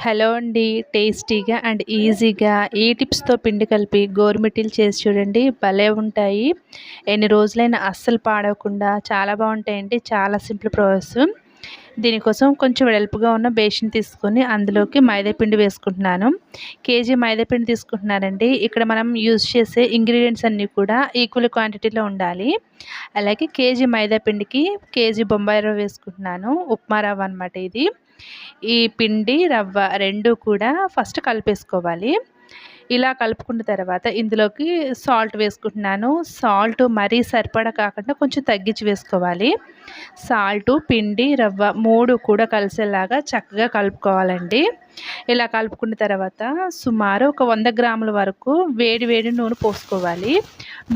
Hello అండి. టేస్టీగా and ఈజీగా ఈ టిప్స్‌తో పిండి కలిపి గోరుమిటీలు చేసి చూడండి. భలే ఉంటాయి. ఎన్ని రోజులైనా అస్సలు పాడవకుండా చాలా బాగుంటాయండి. చాలా సింపుల్ ప్రాసెస్. దీనికోసం కొంచెం వెడల్పుగా ఉన్న బేషన్ తీసుకొని అందులోకి మైదా పిండి వేసుకుంటున్నాను. కేజీ మైదా పిండి తీసుకుంటున్నానండి. ఇక్కడ మనం యూజ్ చేసే ఇంగ్రీడియంట్స్ అన్నీ కూడా ఈక్వల్ క్వాంటిటీలో ఉండాలి. అలాగే కేజీ మైదా పిండికి కేజీ బొంబాయి రవ్వ వేసుకుంటున్నాను. ఉప్మా రవ్వ అనమాట ఇది. ఈ పిండి రవ్వ 2 కూడా ఫస్ట్ కలిపేసుకోవాలి. ఇలా కలుపుకున్న తర్వాత ఇందులోకి సాల్ట్ వేసుకుంటున్నాను. సాల్ట్ మరీ సరిపడా కాకుండా కొంచెం తగ్గించి వేసుకోవాలి. సాల్టు, పిండి, రవ్వ 3 కూడా కలిసేలాగా చక్కగా కలుపుకోవాలండి. ఇలా కలుపుకున్న తర్వాత సుమారు ఒక 100 గ్రాముల వరకు వేడి వేడి నూనె పోసుకోవాలి.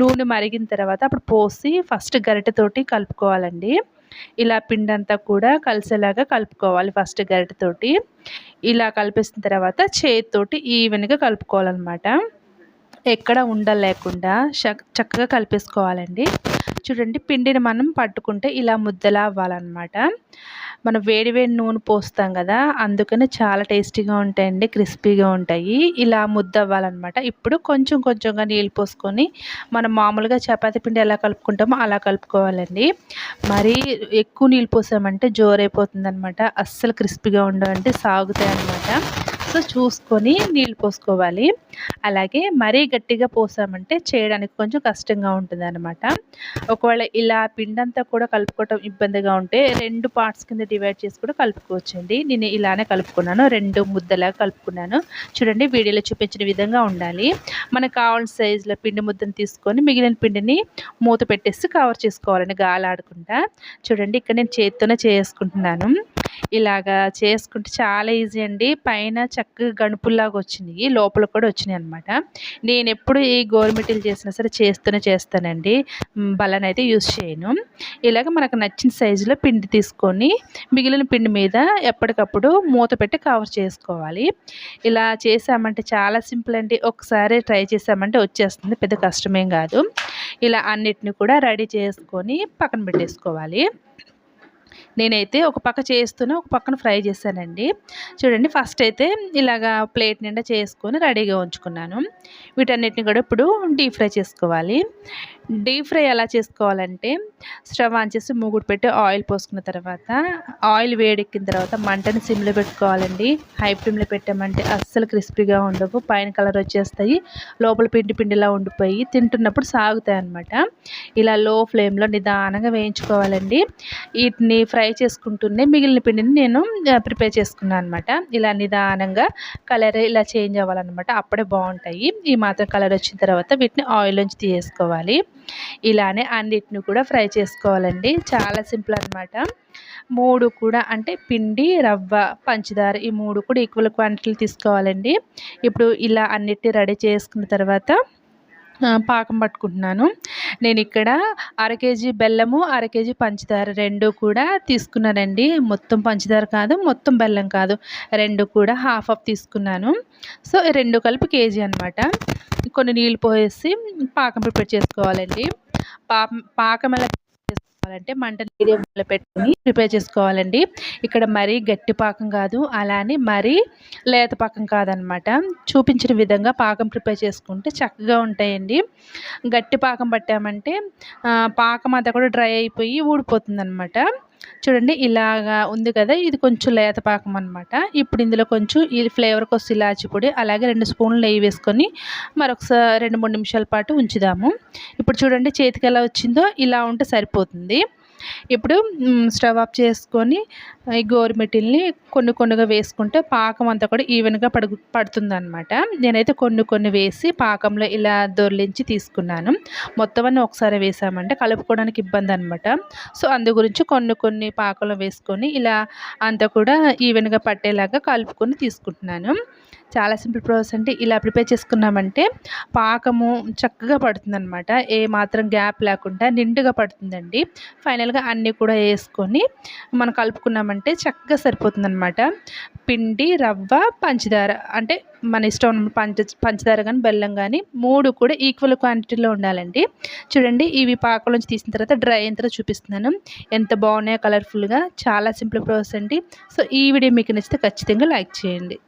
నూనె మరిగిన తర్వాత అప్పుడు పోసి ఫస్ట్ గరిటెతోటి కలుపుకోవాలండి. ఇలా పిండంతా కూడా కలిసేలాగా కలుపుకోవాలి ఫస్ట్ గరిటెతోటి. ఇలా కలిపేసిన తర్వాత చేతితోటి ఈవెన్‌గా కలుపుకోవాలనమాట. ఎక్కడ ఉండలు లేకుండా చక్కగా కలిపేసుకోవాలండి. చూడండి, పిండిని మనం పట్టుకుంటే ఇలా ముద్దలా అవ్వాలన్నమాట. మనం వేడి వేడి నూనె పోస్తాం కదా, అందుకని చాలా టేస్టీగా ఉంటాయండి, క్రిస్పీగా ఉంటాయి. ఇలా ముద్ద అవ్వాలన్నమాట. ఇప్పుడు కొంచెం కొంచెంగా నీళ్ళు పోసుకొని మనం మామూలుగా చపాతీ పిండి ఎలా కలుపుకుంటామో అలా కలుపుకోవాలండి. మరీ ఎక్కువ నీళ్ళు పోసామంటే జోరైపోతుందనమాట. అస్సలు క్రిస్పీగా ఉండవండి, సాగుతాయి అన్నమాట. సో చూసుకొని నీళ్ళు పోసుకోవాలి. అలాగే మరీ గట్టిగా పోసామంటే చేయడానికి కొంచెం కష్టంగా ఉంటుందన్నమాట. ఒకవేళ ఇలా పిండంతా కూడా కలుపుకోవటం ఇబ్బందిగా ఉంటే 2 పార్ట్స్ కింద డివైడ్ చేసి కూడా కలుపుకోవచ్చండి. నేను ఇలానే కలుపుకున్నాను. 2 ముద్దలాగా కలుపుకున్నాను. చూడండి, వీడియోలో చూపించిన విధంగా ఉండాలి. మనకు కావాల్సిన సైజులో పిండి ముద్దను తీసుకొని మిగిలిన పిండిని మూత పెట్టేసి కవర్ చేసుకోవాలండి, గాలి ఆడకుండా. చూడండి, ఇక్కడ నేను చేత్తోనే చేసుకుంటున్నాను. ఇలాగా చేసుకుంటే చాలా ఈజీ అండి. పైన చక్కగా గణుపుల్లాగా వచ్చినాయి, లోపల కూడా వచ్చినాయి అనమాట. నేను ఎప్పుడు ఈ గోరుమిటీలు చేసినా సరే చేస్తూనే చేస్తానండి. బలనైతే యూజ్ చేయను. ఇలాగ మనకు నచ్చిన సైజులో పిండి తీసుకొని మిగిలిన పిండి మీద ఎప్పటికప్పుడు మూత పెట్టి కవర్ చేసుకోవాలి. ఇలా చేసామంటే చాలా సింపుల్ అండి. ఒకసారి ట్రై చేసామంటే వచ్చేస్తుంది, పెద్ద కష్టమేం కాదు. ఇలా అన్నిటిని కూడా రెడీ చేసుకొని పక్కన పెట్టేసుకోవాలి. నేనైతే ఒక పక్క చేస్తూనే ఒక పక్కన ఫ్రై చేశానండి. చూడండి, ఫస్ట్ అయితే ఇలాగా ప్లేట్ నిండా చేసుకొని రెడీగా ఉంచుకున్నాను. వీటన్నిటిని కూడా ఇప్పుడు డీప్ ఫ్రై చేసుకోవాలి. డీప్ ఫ్రై ఎలా చేసుకోవాలంటే స్టవ్ ఆన్ చేసి మూగుడు పెట్టి ఆయిల్ పోసుకున్న తర్వాత ఆయిల్ వేడెక్కిన తర్వాత మంటని సిమ్లో పెట్టుకోవాలండి. హై ఫ్లేమ్లో పెట్టామంటే అస్సలు క్రిస్పీగా ఉండవు, పైన కలర్ వచ్చేస్తాయి, లోపల పిండి పిండిలా ఉండిపోయి తింటున్నప్పుడు సాగుతాయి అన్నమాట. ఇలా లో ఫ్లేమ్లో నిదానంగా వేయించుకోవాలండి. వీటిని ఫ్రై చేసుకుంటూనే మిగిలిన పిండిని నేను ప్రిపేర్ చేసుకున్నాను అనమాట. ఇలా నిదానంగా కలర్ ఇలా చేంజ్ అవ్వాలన్నమాట, అప్పుడే బాగుంటాయి. ఈ మాత్రం కలర్ వచ్చిన తర్వాత వీటిని ఆయిల్ నుంచి తీసేసుకోవాలి. ఇలానే అన్నిటిని కూడా ఫ్రై చేసుకోవాలండి. చాలా సింపుల్ అనమాట. 3 కూడా అంటే పిండి, రవ్వ, పంచదార ఈ 3 కూడా ఈక్వల్ క్వాంటిటీలు తీసుకోవాలండి. ఇప్పుడు ఇలా అన్నిటిని రెడీ చేసుకున్న తర్వాత పాకం పట్టుకుంటున్నాను. నేను ఇక్కడ 1/2 కేజీ బెల్లము, 1/2 కేజీ పంచదార 2 కూడా తీసుకున్నానండి. మొత్తం పంచదార కాదు, మొత్తం బెల్లం కాదు, 2 కూడా హాఫ్ తీసుకున్నాను. సో 2 కలిపి కేజీ అనమాట. కొన్ని నీళ్ళు పోసేసి పాకం ప్రిపేర్ చేసుకోవాలండి. పాకం ఎలా చేసుకోవాలంటే మంటని మీడియంలో పెట్టుకొని ప్రిపేర్ చేసుకోవాలండి. ఇక్కడ మరీ గట్టి పాకం కాదు, అలానే మరీ లేత పాకం కాదనమాట. చూపించిన విధంగా పాకం ప్రిపేర్ చేసుకుంటే చక్కగా ఉంటాయండి. గట్టి పాకం పట్టామంటే పాకం అంతా కూడా డ్రై అయిపోయి ఊడిపోతుంది అనమాట. చూడండి, ఇలాగా ఉంది కదా, ఇది కొంచెం లేత పాకం అనమాట. ఇప్పుడు ఇందులో కొంచెం ఈ ఫ్లేవర్ కోసం ఇలాచి పొడి, అలాగే 2 స్పూన్లు నెయ్యి వేసుకొని మరొకసారి 2-3 నిమిషాల పాటు ఉంచుదాము. ఇప్పుడు చూడండి, చేతికి ఎలా వచ్చిందో ఇలా ఉంటే సరిపోతుంది. ఇప్పుడు స్టవ్ ఆఫ్ చేసుకొని ఈ గోరుమిటీల్ని కొన్ని కొన్నిగా వేసుకుంటే పాకం అంతా కూడా ఈవెన్గా పడుతుందన్నమాట. నేనైతే కొన్ని వేసి పాకంలో ఇలా దొర్లించి తీసుకున్నాను. మొత్తం అన్నీ ఒకసారి వేసామంటే కలుపుకోవడానికి ఇబ్బంది అనమాట. సో అందు గురించి కొన్ని పాకంలో వేసుకొని ఇలా అంతా కూడా ఈవెన్గా పట్టేలాగా కలుపుకొని తీసుకుంటున్నాను. చాలా సింపుల్ ప్రాసెస్ అండి. ఇలా ప్రిపేర్ చేసుకున్నామంటే పాకము చక్కగా పడుతుందన్నమాట. ఏ మాత్రం గ్యాప్ లేకుండా నిండుగా పడుతుందండి. ఫైనల్గా అన్నీ కూడా వేసుకొని మనం కలుపుకున్నామంటే చక్కగా సరిపోతుందన్నమాట. పిండి, రవ్వ, పంచదార అంటే మన ఇష్టం, పంచదార కానీ బెల్లం కానీ 3 కూడా ఈక్వల్ క్వాంటిటీలో ఉండాలండి. చూడండి, ఇవి పాకంలోంచి తీసిన తర్వాత డ్రై అయిన తర్వాత చూపిస్తున్నాను. ఎంత బాగున్నాయో కలర్ఫుల్గా. చాలా సింపుల్ ప్రాసెస్ అండి. సో ఈ వీడియో మీకు నచ్చితే ఖచ్చితంగా లైక్ చేయండి.